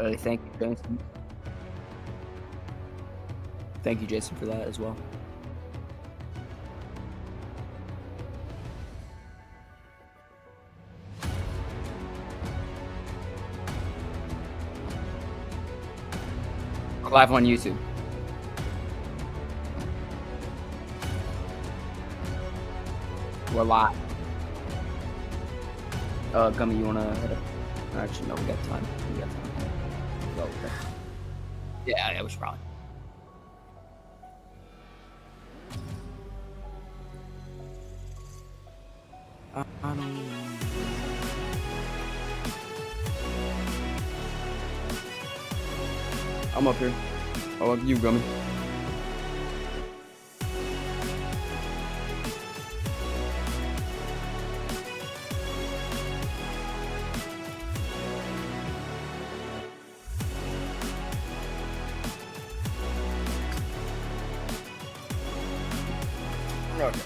Thank you, Jason. Thank you, Jason, for that as well. Live on YouTube. We're live. Gummy, you wanna hit it? Actually, no, we got time. We got time. Go, okay. Yeah, we should probably. I don't know. I'm up here. Oh, you, Gummy. Okay.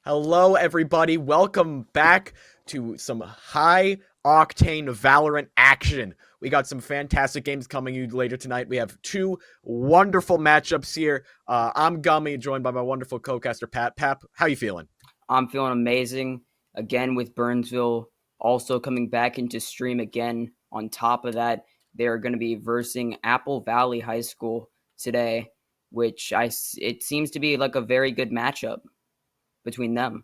Hello, everybody. Welcome back to some high-octane Valorant action. We got some fantastic games coming you later tonight. We have two wonderful matchups here. I'm Gummy, joined by my wonderful co-caster, Pat. Pap, how you feeling? I'm feeling amazing. again with Burnsville also coming back into stream again. On top of that, they are going to be versing Apple Valley High School today, which it seems to be like a very good matchup between them.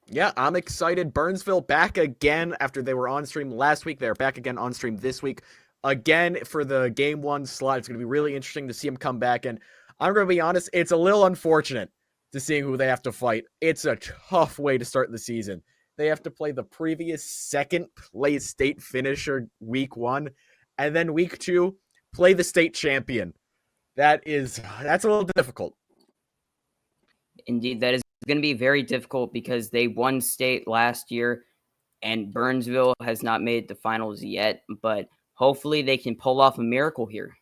Yeah, I'm excited. Burnsville back again after they were on stream last week. They're back again on stream this week. Again for the game one slot. It's going to be really interesting to see them come back. And I'm going to be honest, it's a little unfortunate to see who they have to fight. It's a tough way to start the season. They have to play the previous second place state finisher week one, and then week two, play the state champion. That's a little difficult. Indeed, that is going to be very difficult because they won state last year and Burnsville has not made the finals yet, but hopefully they can pull off a miracle here.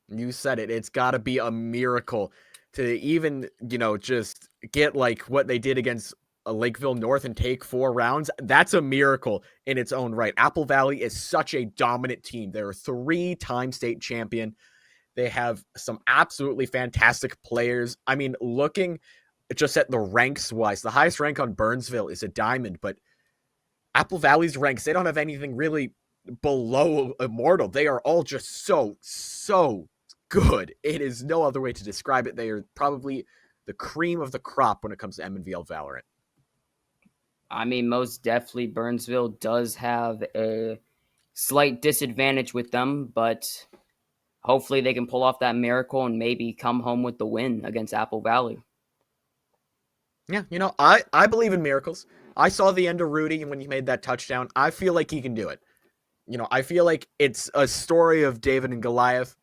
You said it. It's got to be a miracle to even, just get like what they did against Lakeville North and take 4 rounds. That's a miracle in its own right. Apple Valley is such a dominant team. They're a 3-time state champion. They have some absolutely fantastic players. I mean, looking just at the ranks wise, the highest rank on Burnsville is a diamond, but Apple Valley's ranks, they don't have anything really below immortal. They are all just so good. It is no other way to describe it. They are probably the cream of the crop when it comes to Mnvl Valorant. I mean, most definitely Burnsville does have a slight disadvantage with them, but hopefully they can pull off that miracle and maybe come home with the win against Apple Valley. Yeah, I believe in miracles. I saw the end of Rudy when he made that touchdown. I feel like he can do it. I feel like it's a story of David and Goliath,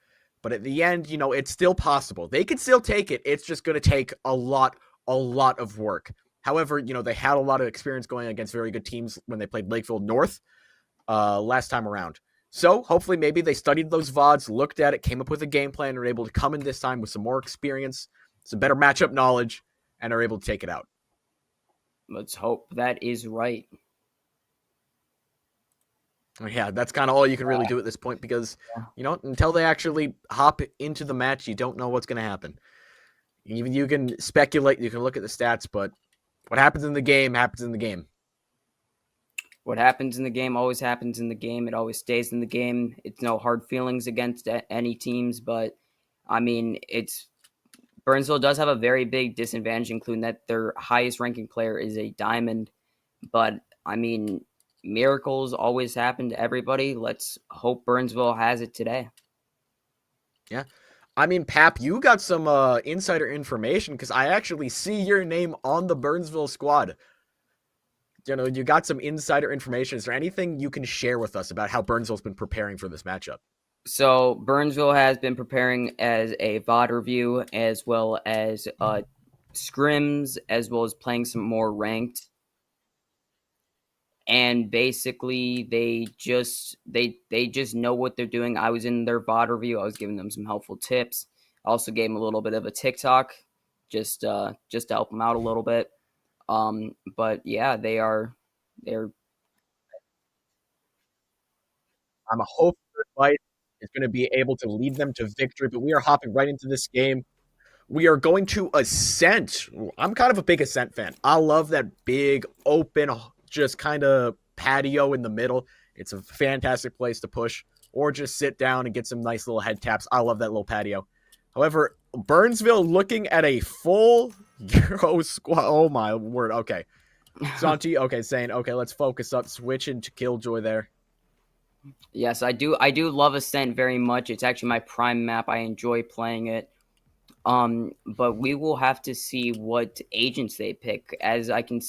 but at the end, it's still possible. They could still take it. It's just going to take a lot of work. However, they had a lot of experience going against very good teams when they played Lakeville North last time around. So hopefully maybe they studied those VODs, looked at it, came up with a game plan, and are able to come in this time with some more experience, some better matchup knowledge, and are able to take it out. Let's hope that is right. Yeah, that's kind of all you can really do at this point because, until they actually hop into the match, you don't know what's going to happen. Even you can speculate, you can look at the stats, but what happens in the game happens in the game. What happens in the game always happens in the game. It always stays in the game. It's no hard feelings against any teams, but I mean, Burnsville does have a very big disadvantage, including that their highest ranking player is a diamond. But I mean, miracles always happen to everybody. Let's hope Burnsville has it today. Yeah. I mean, Pap, you got some insider information because I actually see your name on the Burnsville squad. You got some insider information. Is there anything you can share with us about how Burnsville's been preparing for this matchup? So Burnsville has been preparing as a VOD review, as well as scrims, as well as playing some more ranked. And basically, they just know what they're doing. I was in their VOD review. I was giving them some helpful tips. I also gave them a little bit of a TikTok, just to help them out a little bit. But yeah, they're. I'm a hope their advice is going to be able to lead them to victory, but we are hopping right into this game. We are going to Ascent. I'm kind of a big Ascent fan. I love that big, open, just kind of patio in the middle. It's a fantastic place to push or just sit down and get some nice little head taps. I love that little patio. However, Burnsville looking at a full Euro squad. Oh, my word. Okay. Santi, okay, saying, okay, let's focus up. Switch into Killjoy there. Yes, I do. I do love Ascent very much. It's actually my prime map. I enjoy playing it. But we will have to see what agents they pick. As I can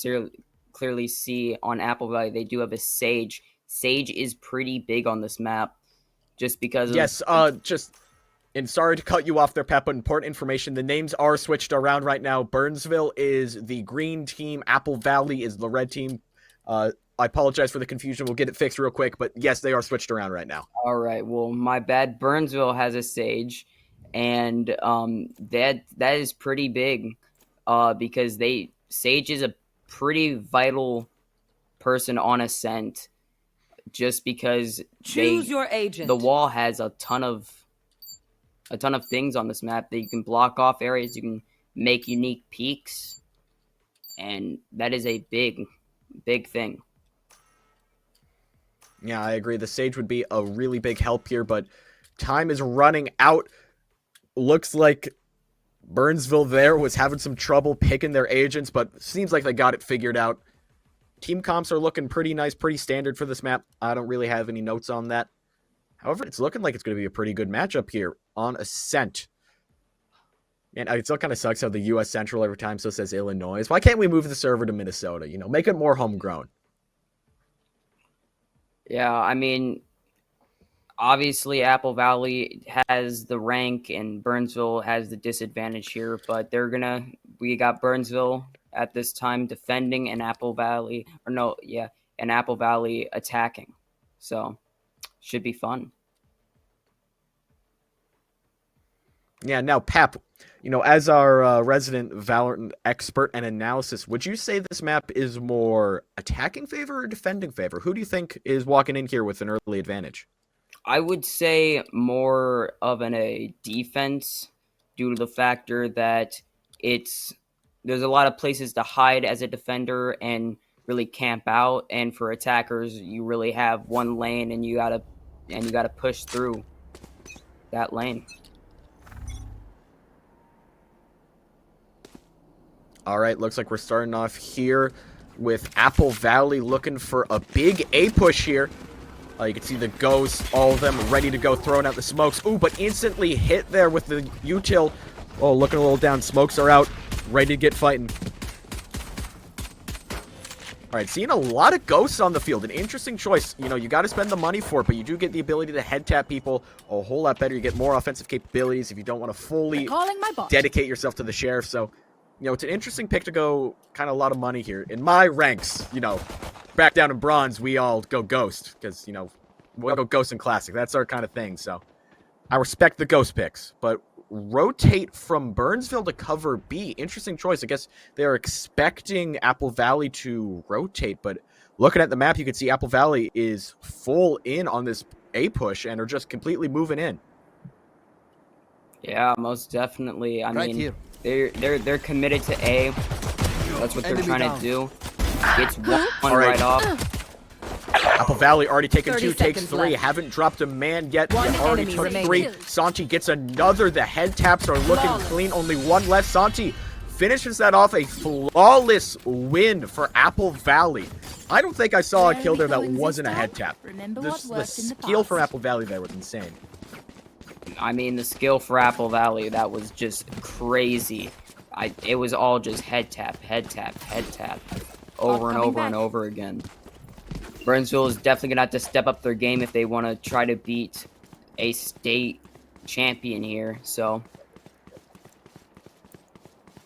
clearly see on Apple Valley, they do have a Sage. Sage is pretty big on this map, just because of yes. And sorry to cut you off there, Pep, but important information. The names are switched around right now. Burnsville is the green team. Apple Valley is the red team. I apologize for the confusion. We'll get it fixed real quick. But yes, they are switched around right now. All right. Well, my bad. Burnsville has a Sage, and that is pretty big, because Sage is a pretty vital person on Ascent, just because choose your agent. The wall has a ton of things on this map that you can block off areas. You can make unique peaks. and that is a big, big thing. Yeah, I agree. The Sage would be a really big help here, but time is running out. Looks like Burnsville there was having some trouble picking their agents, but seems like they got it figured out. Team comps are looking pretty nice, pretty standard for this map. I don't really have any notes on that. However, it's looking like it's going to be a pretty good matchup here on Ascent. And it still kind of sucks how the U.S. Central every time still says Illinois. Why can't we move the server to Minnesota? You know, make it more homegrown. Yeah, I mean, obviously Apple Valley has the rank and Burnsville has the disadvantage here, but we got Burnsville at this time defending and Apple Valley or no, yeah, and Apple Valley attacking. So, should be fun. Yeah, now, Pep, you know, as our resident Valorant expert and analysis, would you say this map is more attacking favor or defending favor? Who do you think is walking in here with an early advantage? I would say more of a defense due to the factor that it's there's a lot of places to hide as a defender and really camp out, and for attackers you really have one lane and you gotta push through that lane. All right, looks like we're starting off here with Apple Valley looking for a big A push here. You can see the ghosts, all of them ready to go, throwing out the smokes. Ooh, but instantly hit there with the util. Oh, looking a little down. Smokes are out, ready to get fighting. All right, seeing a lot of ghosts on the field. An interesting choice. You know, you got to spend the money for it, but you do get the ability to head tap people a whole lot better. You get more offensive capabilities if you don't want to fully dedicate yourself to the sheriff. So, you know, it's an interesting pick to go kind of a lot of money here. In my ranks, you know, back down in bronze, we all go ghost because, you know, we'll go ghost and classic. That's our kind of thing. So I respect the ghost picks, but rotate from Burnsville to cover B. Interesting choice. I guess they're expecting Apple Valley to rotate, but looking at the map, you can see Apple Valley is full in on this A push and are just completely moving in. Yeah, most definitely. I Right mean, here. they're committed to A. That's what they're Enemy trying down. to do. Gets one All right. right off. Apple Valley already taken 2, takes seconds 3. left. Haven't dropped a man yet. One Already enemy took remaining. 3. Santi gets another. The head taps are looking Flawless. clean. Only one left. Santi finishes that off. A flawless win for Apple Valley. I don't think I saw a kill there that wasn't a head tap. The skill from Apple Valley there was insane. I mean, the skill for Apple Valley, that was just crazy. It was all just head tap, head tap, head tap, over and coming over and back. over again. Burnsville is definitely going to have to step up their game if they want to try to beat a state champion here, so...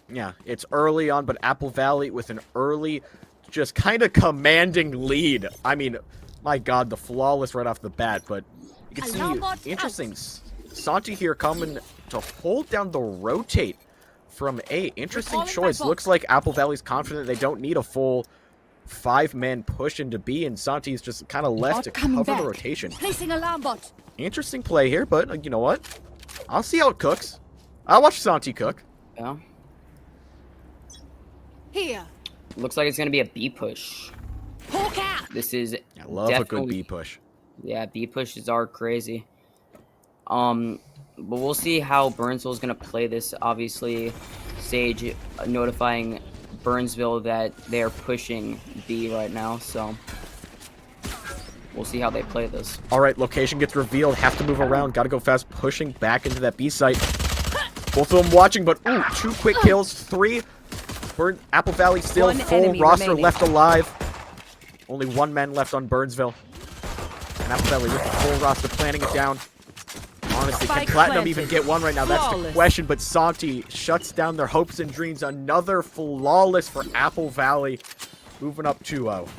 Yeah, it's early on, but Apple Valley with an early, just kind of commanding lead. I mean, my God, the flawless right off the bat, but you can Alarm bot see, interesting, Santi here coming to hold down the rotate from A. Interesting Recalling my choice. bot. Looks like Apple Valley's confident they don't need a full 5-man push into B, and Santi's just kind of left to Bot coming cover the back. rotation. Placing alarm bot. Interesting play here, but you know what? I'll see how it cooks. I'll watch Santi cook. Yeah. Here. Looks like it's going to be a B push. Hawk out. This is I love a good B push. Yeah, B pushes are crazy. But we'll see how Burnsville is gonna play this. Obviously, Sage notifying Burnsville that they're pushing B right now, so we'll see how they play this. All right, location gets revealed. Have to move around. Got to go fast. Pushing back into that B site. Both of them watching, but ooh, 2 quick kills. 3. Apple Valley still One full enemy roster remaining. left alive. Only 1 man left on Burnsville. And Apple Valley with the full roster planning it down. Honestly, can Spike Platinum planted. even get one right now? That's the Flawless. question, but Santi shuts down their hopes and dreams. Another flawless for Apple Valley. Moving up 2-0.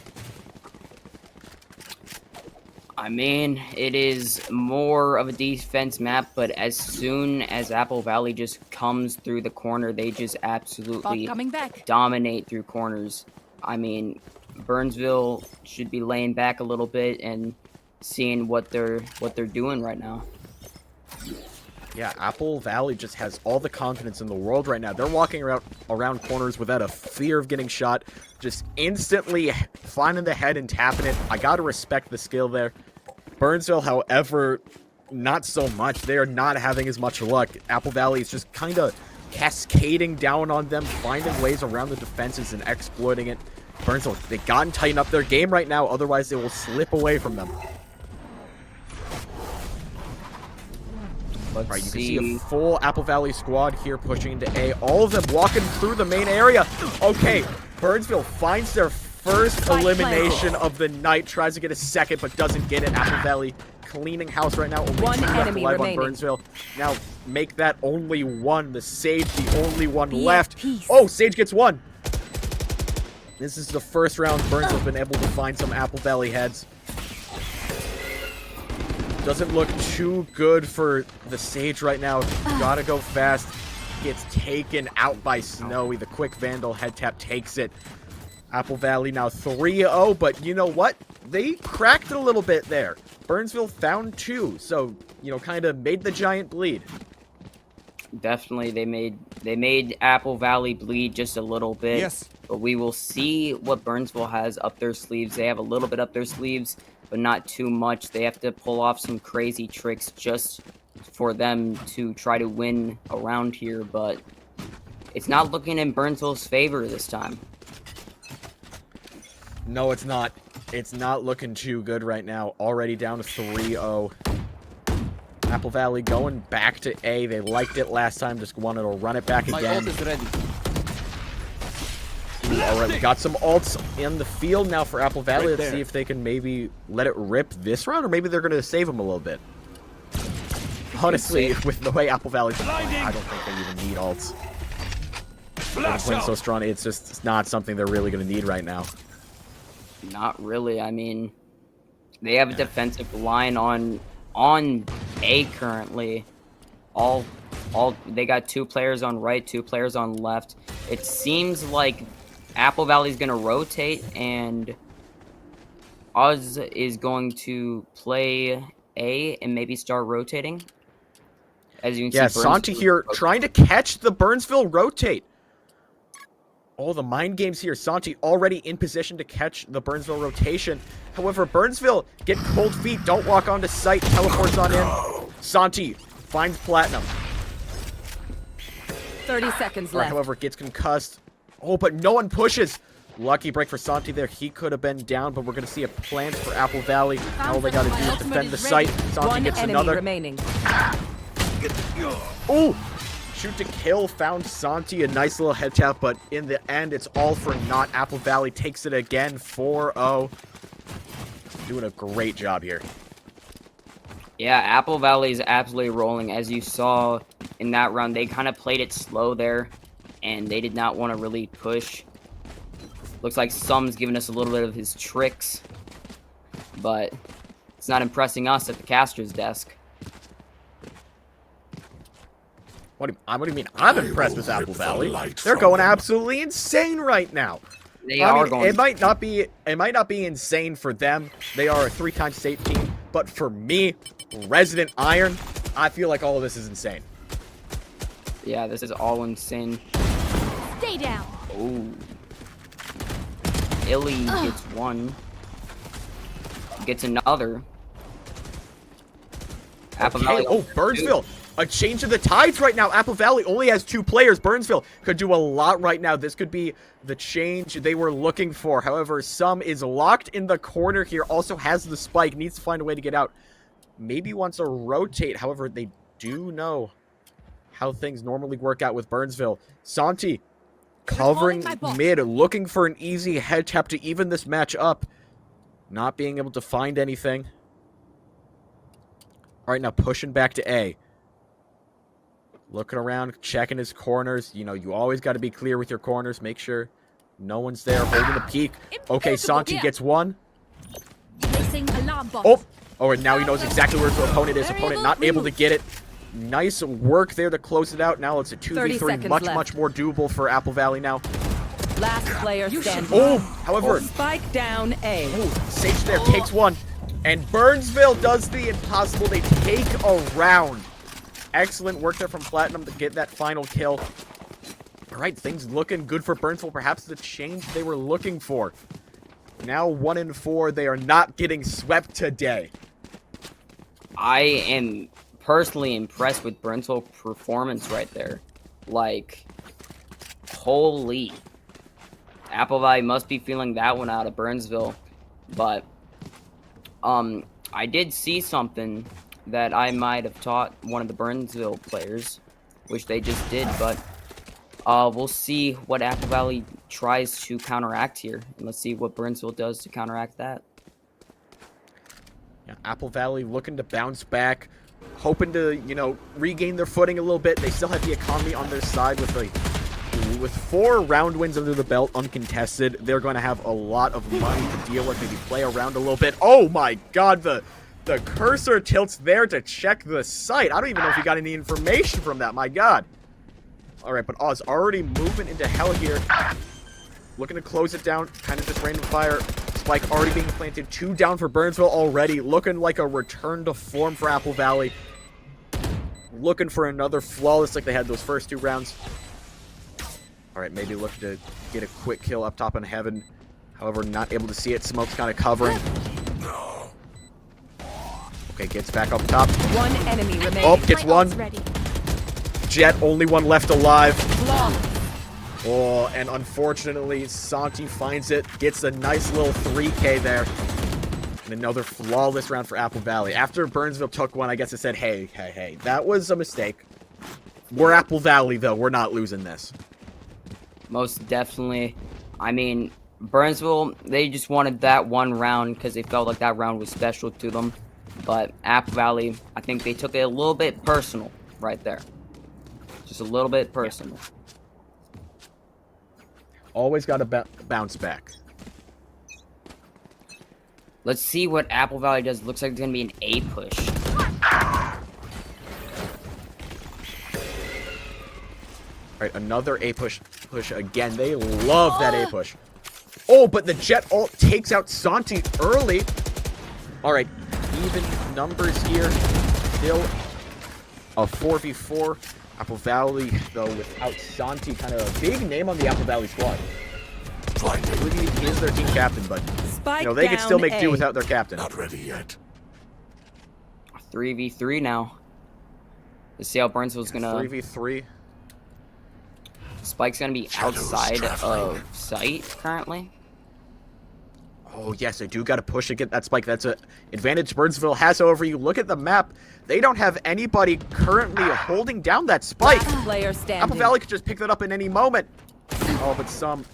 I mean, it is more of a defense map, but as soon as Apple Valley just comes through the corner, they just Bot absolutely coming back. dominate through corners. I mean, Burnsville should be laying back a little bit and seeing what they're doing right now. Yeah, Apple Valley just has all the confidence in the world right now. They're walking around corners without a fear of getting shot. Just instantly finding the head and tapping it. I gotta respect the skill there. Burnsville, however, not so much. They are not having as much luck. Apple Valley is just kind of cascading down on them, finding ways around the defenses and exploiting it. Burnsville, they gotta tighten up their game right now, otherwise they will slip away from them. Alright, you can see a full Apple Valley squad here pushing into A. All of them walking through the main area. Okay, Burnsville finds their first elimination of the night. Tries to get a second, but doesn't get it. Apple Valley cleaning house right now. Only One two left enemy alive on remaining. Burnsville. Now, make that only one. The Sage, the only one Be at left. peace. Oh, Sage gets one. This is the first round Burnsville's been able to find some Apple Valley heads. Doesn't look too good for the Sage right now. Gotta go fast. Gets taken out by Snowy. The quick Vandal head tap takes it. Apple Valley now 3-0, but you know what? They cracked it a little bit there. Burnsville found two, so, you know, kind of made the giant bleed. Definitely, they made Apple Valley bleed just a little bit. Yes. But we will see what Burnsville has up their sleeves. They have a little bit up their sleeves, but not too much. They have to pull off some crazy tricks just for them to try to win around here, but it's not looking in Burnsville's favor this time. No, it's not. It's not looking too good right now. Already down to 3-0. Apple Valley going back to A. They liked it last time, just wanted to run it back My again. ult is ready. Alright, we got some ults in the field now for Apple Valley. Right Let's see there. if they can maybe let it rip this round, or maybe they're going to save them a little bit. Honestly, with the way Apple Valley's playing, I don't think they even need ults. They're playing so strong, it's not something they're really going to need right now. Not really. I mean, they have a defensive line on A currently. All they got 2 players on right, 2 players on left. It seems like Apple Valley's gonna rotate, and Oz is going to play A and maybe start rotating. As you can Yeah, see, Santi Burnsville here trying to catch the Burnsville rotate. Oh, the mind games here. Santi already in position to catch the Burnsville rotation. However, Burnsville get cold feet. Don't walk onto site. Teleports on in. Santi finds Platinum. 30 seconds Right, left. however, gets concussed. Oh, but no one pushes. Lucky break for Santi there. He could have been down, but we're going to see a plant for Apple Valley. Now all they got to do is defend the site. Santi One gets enemy another. remaining. Ooh! Shoot to kill, found Santi, a nice little head tap, but in the end, it's all for naught. Apple Valley takes it again, 4-0. Doing a great job here. Yeah, Apple Valley is absolutely rolling. As you saw in that round, they kind of played it slow there, and they did not want to really push. Looks like Sum's giving us a little bit of his tricks, but it's not impressing us at the caster's desk. What do you mean? I'm impressed with Apple Valley. They're going absolutely insane right now. They I are mean, going. it might not be insane for them. They are a 3-time state team, but for me, Resident Iron, I feel like all of this is insane. Yeah, this is all insane. Stay down. Oh. Illy gets one. Gets another. Apple Okay, Valley. oh, Burnsville. A change of the tides right now. Apple Valley only has 2 players. Burnsville could do a lot right now. This could be the change they were looking for. However, Sum is locked in the corner here. Also has the spike. Needs to find a way to get out. Maybe wants to rotate. However, they do know how things normally work out with Burnsville. Santi covering my bot. mid. Looking for an easy head tap to even this match up. Not being able to find anything. All right, now pushing back to A. Looking around, checking his corners. You know, you always got to be clear with your corners. Make sure no one's there holding the peak. Okay, Impeccable, Santi yeah. gets one. Placing alarm bot. Oh, and now he knows exactly where his opponent is. Opponent not able to get it. Nice work there to close it out. Now it's a 30 2v3. seconds Much left. more doable for Apple Valley now. Last player standing. Oh, however, Spike down A. Sage there takes one. And Burnsville does the impossible. They take a round. excellent work there from Platinum to get that final kill. All right, things looking good for Burnsville. Perhaps the change they were looking for. Now 1-4. They are not getting swept today. I am personally impressed with Burnsville's performance right there. Like, holy. Apple Valley must be feeling that one out of Burnsville. But, I did see something that I might have taught one of the Burnsville players, which they just did, but we'll see what Apple Valley tries to counteract here. And let's see what Burnsville does to counteract that. Yeah, Apple Valley looking to bounce back, hoping to, regain their footing a little bit. They still have the economy on their side with 4 round wins under the belt uncontested. They're going to have a lot of money to deal with, maybe play around a little bit. Oh my god, the cursor tilts there to check the site. I don't even know if you got any information from that, my god. Alright, but Oz already moving into hell here. Looking to close it down, kind of just random fire. Spike already being planted, 2 down for Burnsville already. Looking like a return to form for Apple Valley. Looking for another flawless like they had those first 2 rounds. Alright, maybe looking to get a quick kill up top in heaven. However, not able to see it. Smoke's kind of covering. Okay, gets back up top. 1 enemy remaining. Oh, gets one. Jet, only one left alive. Oh, and unfortunately, Santi finds it. Gets a nice little 3K there. And another flawless round for Apple Valley. After Burnsville took one, I guess it said, hey, that was a mistake. We're Apple Valley, though. We're not losing this. Most definitely. I mean, Burnsville, they just wanted that one round because they felt like that round was special to them. But Apple Valley, I think they took it a little bit personal right there. Just a little bit personal. Always got to bounce back. Let's see what Apple Valley does. Looks like it's going to be an A push. Alright, another A push again. They love that A push. Oh, but the Jet ult takes out Santi early. Alright, even numbers here. Still a 4v4. Apple Valley, though, without Santi, kind of a big name on the Apple Valley squad. I believe he is their team captain, but they can still make do without their captain. Not ready yet. 3v3 now. Let's see how Burnsville's gonna. 3v3. Spike's gonna be outside of sight currently. Oh yes, I do got to push to get that Spike. That's an advantage Burnsville has. However, you look at the map, they don't have anybody currently holding down that Spike. Player standing. Apple Valley could just pick that up in any moment. Oh, but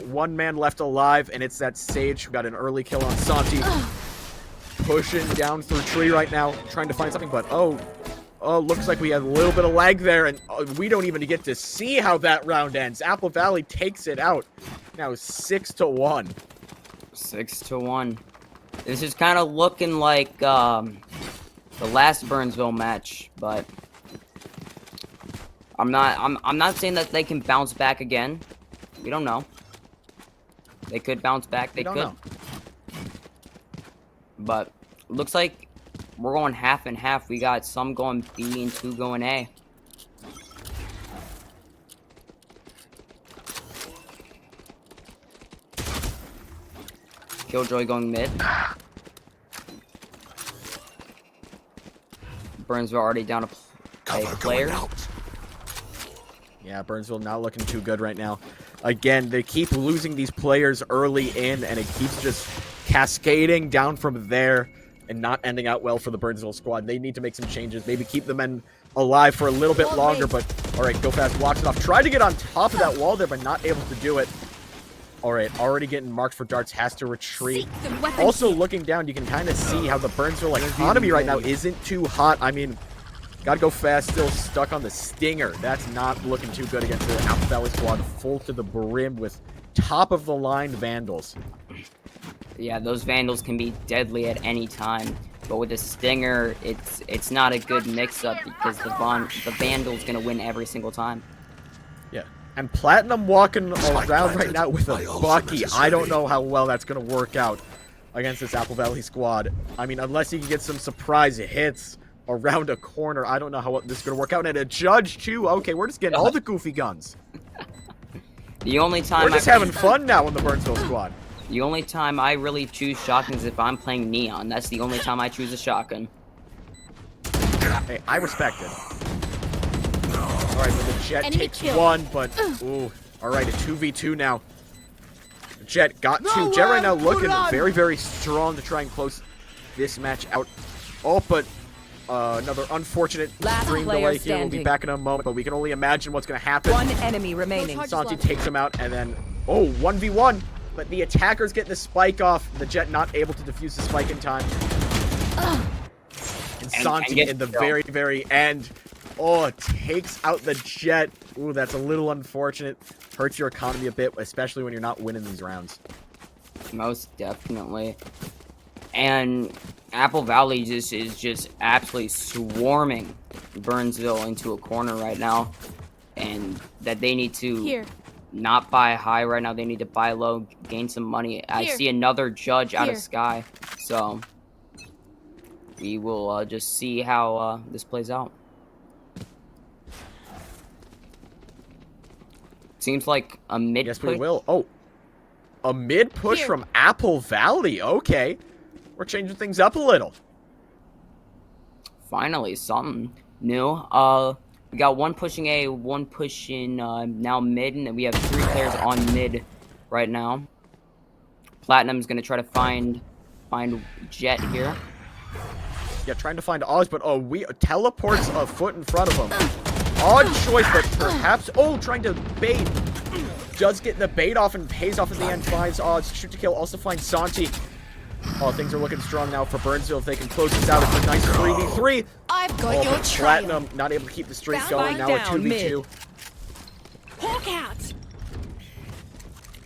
one man left alive, and it's that Sage who got an early kill on Santi. Pushing down through tree right now, trying to find something, but oh, looks like we have a little bit of lag there, and we don't even get to see how that round ends. Apple Valley takes it out. Now 6-1. 6-1. This is kind of looking like the last Burnsville match, but I'm not saying that they can bounce back again. We don't know. They could bounce back. They could. Know. But looks like we're going half and half. We got some going B and 2 going A. Killjoy going mid. Burnsville already down a player. Yeah, Burnsville not looking too good right now. Again, they keep losing these players early in, and it keeps just cascading down from there and not ending out well for the Burnsville squad. They need to make some changes, maybe keep the men alive for a little bit longer, but all right, go fast, walks it off. Tried to get on top of that wall there, but not able to do it. All right, already getting marked for darts, has to retreat. Also looking down, you can kind of see how the Burnsville economy right now isn't too hot. I mean, gotta go fast, still stuck on the Stinger. That's not looking too good against the Apple Valley squad, full to the brim with top-of-the-line Vandals. Yeah, those Vandals can be deadly at any time. But with the Stinger, it's not a good mix-up because the Vandal's going to win every single time. Yeah. And Platinum walking around right now with a Bucky. I don't know how well that's going to work out against this Apple Valley squad. I mean, unless you can get some surprise hits around a corner. I don't know how this is going to work out. And a judge, too. Okay, we're just getting all the goofy guns. The only time We're just having fun now in the Burnsville squad. The only time I really choose shotguns is if I'm playing Neon. That's the only time I choose a shotgun. Hey, I respect it. Alright, but the Jet Enemy takes kill. one, but... Ooh. Alright, a 2v2 now. The Jet got two. Jet right now looking very, very strong to try and close this match out. Oh, but another unfortunate Last stream player delay here. We'll be standing. back in a moment, but we can only imagine what's going to happen. One enemy remaining. Santi takes him out, and then... Oh, 1v1. But the attacker's getting the spike off. The Jet not able to defuse the spike in time. And Santi in the very, very end. Oh, takes out the Jet. Ooh, that's a little unfortunate. Hurts your economy a bit, especially when you're not winning these rounds. Most definitely. And Apple Valley is just absolutely swarming Burnsville into a corner right now. And that they need to not buy high right now. They need to buy low, gain some money. I see another judge out of Sky. So we will just see how this plays out. Seems like a mid Yes, push. we will. Oh, a mid push from Apple Valley. Okay. We're changing things up a little. Finally, something new. We got one pushing A, one pushing now mid, and we have 3 players on mid right now. Platinum's gonna try to find Jet here. Yeah, trying to find Oz, but we teleports a foot in front of him. Odd choice, but perhaps... Oh, trying to bait. Does get the bait off and pays off at the end. Finds Oz. Shoot to kill. Also finds Santi. Oh, things are looking strong now for Burnsville. If they can close this out, it's a nice 3v3. I've got your Platinum not able to keep the streak going. Now a 2v2. Hawk out.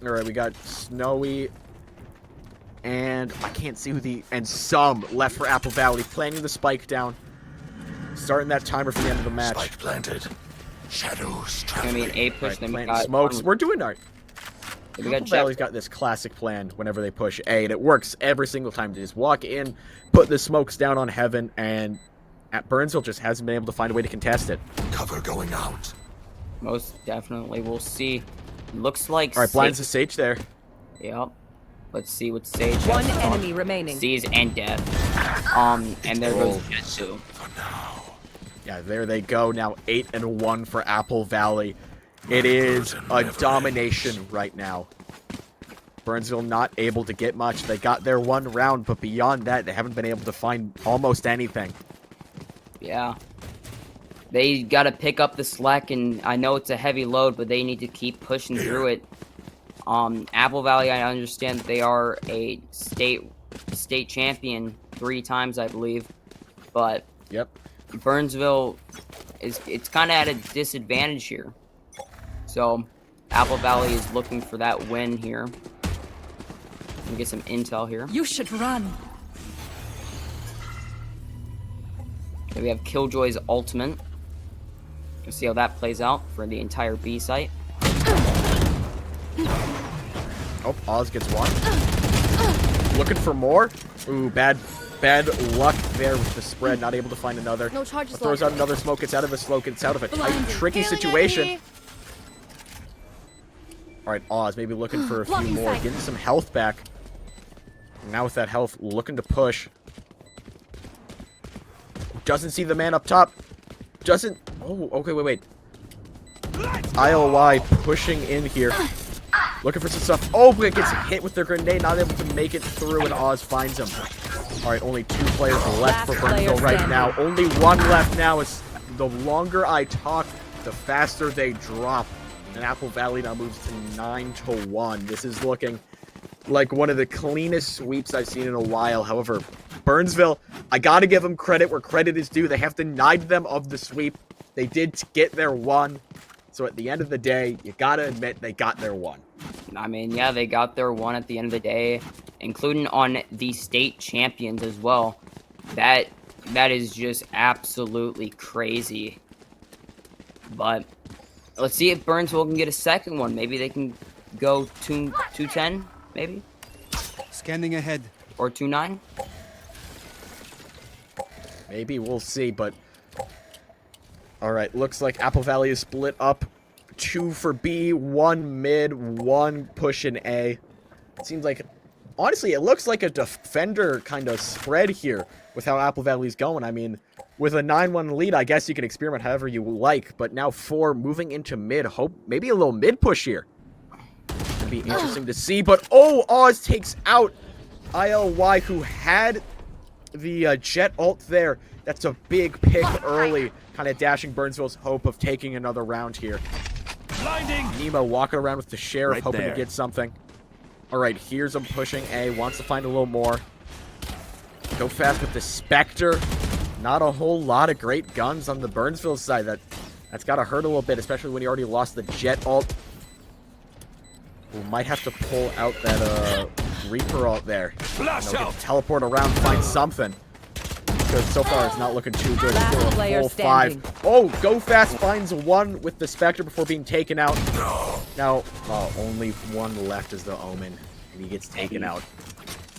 Alright, we got Snowy. And I can't see who the... And some left for Apple Valley. Planting the spike down. Starting that timer for the end of the match. Spike planted. Shadows Gonna be an A push. Right, Then we planting got smokes. We're doing our... we got Apple Valley's got this classic plan whenever they push A, and it works every single time. They just walk in, put the smokes down on Heaven, and at Burnsville just hasn't been able to find a way to contest it. Cover going out. Most definitely. We'll see. Looks like. All right, blinds the Sage there. Yep. Let's see what Sage has. One enemy remaining. Sees and death. And there goes Jet too. For now. Yeah, there they go. Now 8-1 for Apple Valley. It is a domination right now. Burnsville not able to get much. They got their one round, but beyond that, they haven't been able to find almost anything. Yeah. They got to pick up the slack, and I know it's a heavy load, but they need to keep pushing through it. Apple Valley, I understand that they are a state champion 3 times, I believe, but Yep. Burnsville it's kind of at a disadvantage here. So Apple Valley is looking for that win here. Let me get some intel here. You should run. Okay, we have Killjoy's ultimate. Let's see how that plays out for the entire B site. Oh, Oz gets one. Looking for more. Ooh, bad luck there with the spread. Not able to find another. No charges Throws out another smoke. Gets out of a slow. Gets out of a tight, tricky situation. All right, Oz maybe looking for a few Blocking more. sight. Getting some health back. Now with that health, looking to push. Doesn't see the man up top. Doesn't... Oh, okay, wait. ILY pushing in here. Looking for some stuff. Oh, but gets hit with their grenade. Not able to make it through, and Oz finds him. All right, only 2 players left for Burnsville right now. Only 1 left now. Is the longer I talk, the faster they drop. And Apple Valley now moves to 9-1. This is looking like one of the cleanest sweeps I've seen in a while. However, Burnsville, I gotta give them credit where credit is due. They have denied them of the sweep. They did get their 1. So at the end of the day, you gotta admit they got their 1. I mean, yeah, they got their 1 at the end of the day, including on the state champions as well. That is just absolutely crazy. But let's see if Burnsville can get a second one. Maybe they can go 2-10, maybe? Scanning ahead. Or 2-9? Maybe, we'll see, but... Alright, looks like Apple Valley is split up. 2 for B, 1 mid, 1 push in A. It seems like... Honestly, it looks like a defender kind of spread here with how Apple Valley's going. I mean, with a 9-1 lead, I guess you can experiment however you like, but now 4 moving into mid. Hope maybe a little mid push here. It'd be interesting to see, but oh, Oz takes out ILY, who had the jet ult there. That's a big pick early, kind of dashing Burnsville's hope of taking another round here. Blinding. Nemo walking around with the sheriff, Right hoping there. to get something. Alright, here's him pushing A, wants to find a little more. Go fast with the Spectre. Not a whole lot of great guns on the Burnsville side. That's got to hurt a little bit, especially when you already lost the jet ult. We might have to pull out that Reaper ult there. Flash Get out. to teleport around, find something. Because so far it's not looking too good. Last Still a player full standing. 5. Oh, Go Fast finds 1 with the Spectre before being taken out. Now, only 1 left is the Omen, and he gets taken out.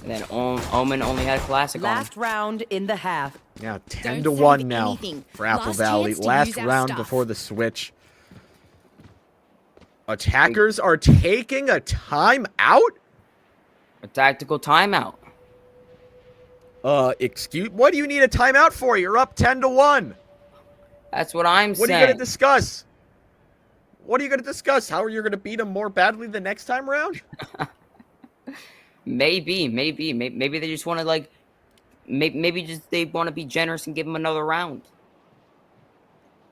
And then Omen only had a classic on him. Last round in the half. Yeah, 10 Don't to save 1 now anything. for Apple Last Valley. chance to Last use our round stuff. before the switch. Attackers are taking a timeout? A tactical timeout. Excuse, what do you need a timeout for? You're up 10 to 1. That's what I'm What are saying. you going to discuss? What are you going to discuss? How are you going to beat them more badly the next time around? Maybe they just want to like, maybe just they want to be generous and give him another round,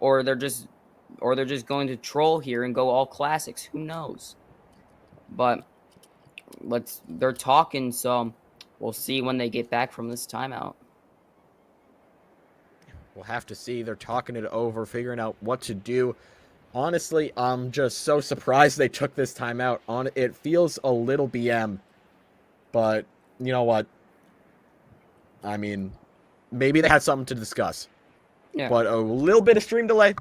or they're just going to troll here and go all classics. Who knows? But they're talking, so we'll see when they get back from this timeout. We'll have to see. They're talking it over, figuring out what to do. Honestly, I'm just so surprised they took this timeout. It feels a little BM. But, you know what? I mean, maybe they had something to discuss. Yeah. But a little bit of stream delay.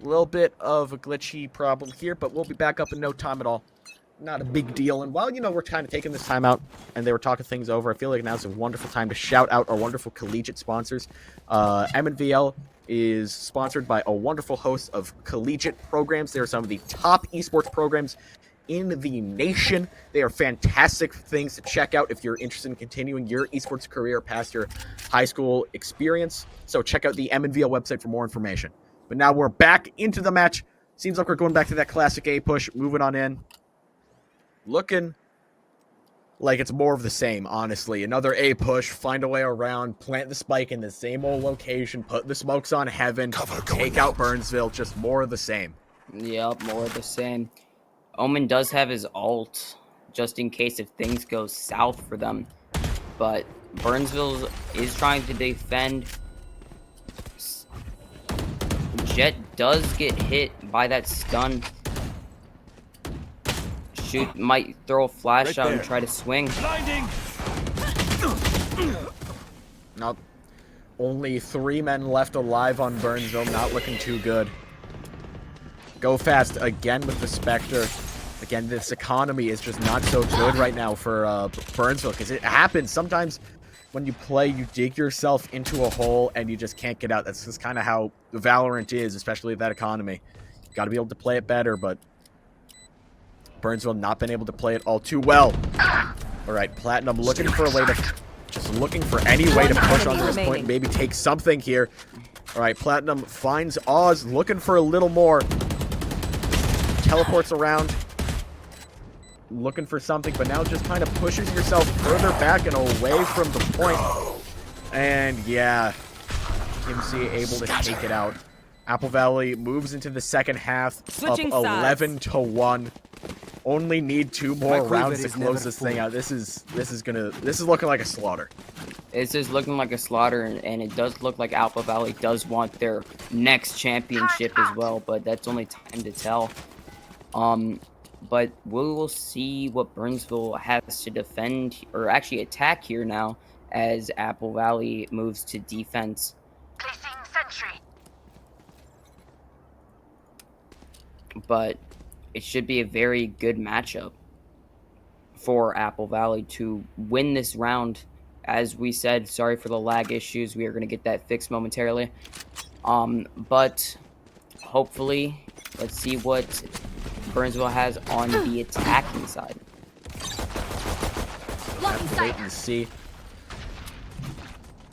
A little bit of a glitchy problem here, but we'll be back up in no time at all. Not a big deal. And while, we're kind of taking this time out and they were talking things over, I feel like now's a wonderful time to shout out our wonderful collegiate sponsors. Mnvl is sponsored by a wonderful host of collegiate programs. They are some of the top esports programs in the nation. They are fantastic things to check out if you're interested in continuing your esports career past your high school experience. So check out the Mnvl website for more information. But now we're back into the match. Seems like we're going back to that classic A push, moving on in. Looking like it's more of the same, honestly. Another A push, find a way around, plant the spike in the same old location, put the smokes on Heaven, Cover going take out out. Burnsville, just more of the same. Yep, more of the same. Omen does have his ult, just in case if things go south for them. But Burnsville is trying to defend. Jet does get hit by that stun. Might throw a flash Right out and there. try to swing. Blinding. Now, only 3 men left alive on Burnsville, not looking too good. Go fast again with the Spectre. Again, this economy is just not so good right now for Burnsville, because it happens. Sometimes when you play, you dig yourself into a hole and you just can't get out. That's just kind of how Valorant is, especially that economy. You got to be able to play it better, but Burnsville not been able to play it all too well. All right, Platinum looking for a way to... Just looking for any way to push onto this point and maybe take something here. All right, Platinum finds Oz, looking for a little more. Teleports around. Looking for something, but now just kind of pushes yourself further back and away from the point. And yeah, MC able to take it out. Apple Valley moves into the second half, Switching up sides. 11-1. Only need 2 more rounds to close this thing out. This is looking like a slaughter. It's just looking like a slaughter, and it does look like Alpha Valley does want their next championship as well, but that's only time to tell. But we will see what Burnsville has to defend, or actually attack here now, as Apple Valley moves to defense. Placing sentry. But it should be a very good matchup for Apple Valley to win this round As we said, sorry for the lag issues. We are going to get that fixed momentarily. But hopefully, let's see what Burnsville has on the attacking side. Have to wait and see.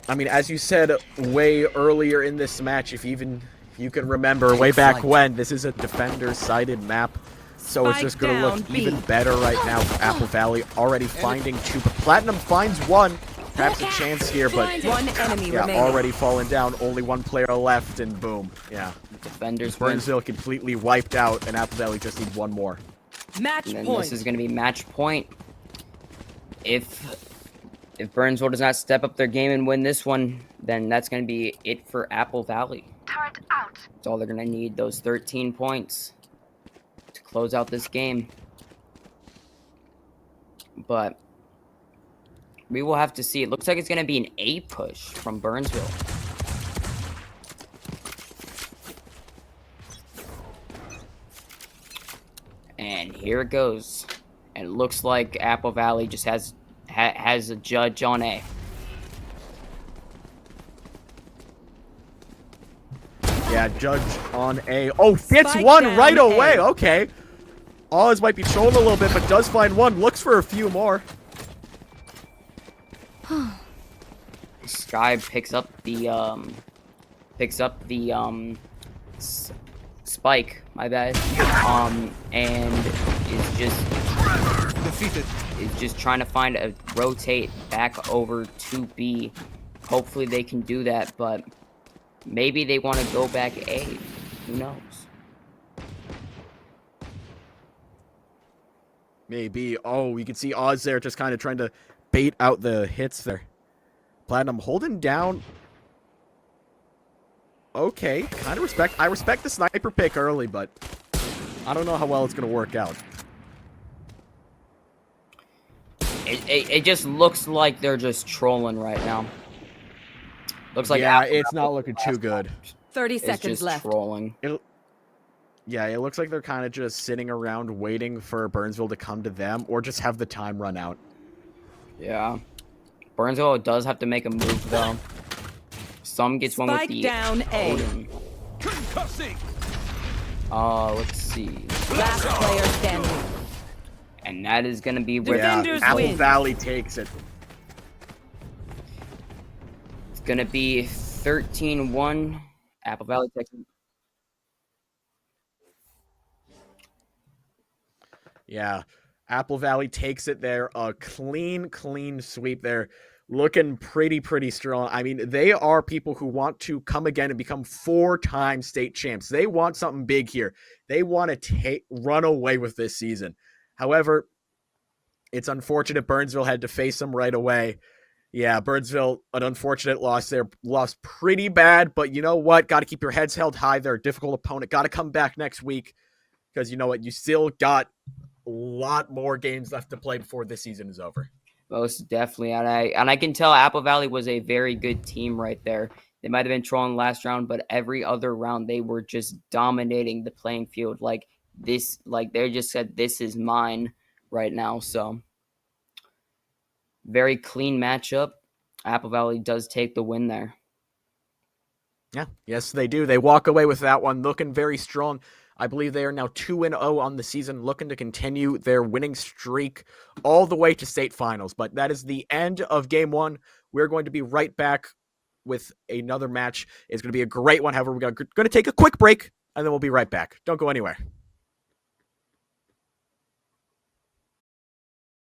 I mean, as you said way earlier in this match, if you can remember way back when, this is a defender-sided map. So it's just going to look even better right now for Apple Valley. Already finding two, but Platinum finds one. Perhaps a chance here, but One enemy yeah, remaining. already fallen down. Only one player left, and boom. Yeah. Defenders win. Burnsville completely wiped out, and Apple Valley just need one more. Match And then point. this is going to be match point. If Burnsville does not step up their game and win this one, then that's going to be it for Apple Valley. Turret out. That's all they're going to need, those 13 points to close out this game. But we will have to see. It looks like it's going to be an A push from Burnsville. And here it goes. And it looks like Apple Valley just has a judge on A. Yeah, Judge on A. Oh, gets Spike one down right away. A. Okay. Oz might be trolling a little bit, but does find one. Looks for a few more. Sky picks up the spike, my bad, and is just trying to find a rotate back over to B. Hopefully they can do that, but maybe they want to go back A. Who knows? Maybe. Oh, you can see Oz there just kind of trying to bait out the hits there. Platinum holding down. Okay, kind of respect. I respect the sniper pick early, but I don't know how well it's going to work out. It just looks like they're just trolling right now. Looks like yeah, Apple it's not looking too good. 30 is seconds just left. trolling. Yeah, it looks like they're kind of just sitting around waiting for Burnsville to come to them or just have the time run out. Yeah. Burnsville does have to make a move, though. Some gets one with Spike the down A. Odin. Let's see. Last player standing. And that is going to be where Yeah, Defenders Apple win. Valley takes it. it's going to be 13-1. Apple Valley takes it. Yeah, Apple Valley takes it there. A clean sweep there. Looking pretty strong. I mean, they are people who want to come again and become 4-time state champs. They want something big here. They want to run away with this season. However, it's unfortunate Burnsville had to face them right away. Yeah, Burnsville, an unfortunate loss there. Lost pretty bad, but you know what? Got to keep your heads held high. They're a difficult opponent. Got to come back next week because you know what? You still got a lot more games left to play before this season is over. Most definitely. And I can tell Apple Valley was a very good team right there. They might have been trolling last round, but every other round they were just dominating the playing field. Like they just said, this is mine right now. So very clean matchup. Apple Valley does take the win there. Yeah, yes, they do. They walk away with that one looking very strong. I believe they are now 2-0 on the season, looking to continue their winning streak all the way to state finals. But that is the end of game one. We're going to be right back with another match. It's going to be a great one. However, we're going to take a quick break, and then we'll be right back. Don't go anywhere.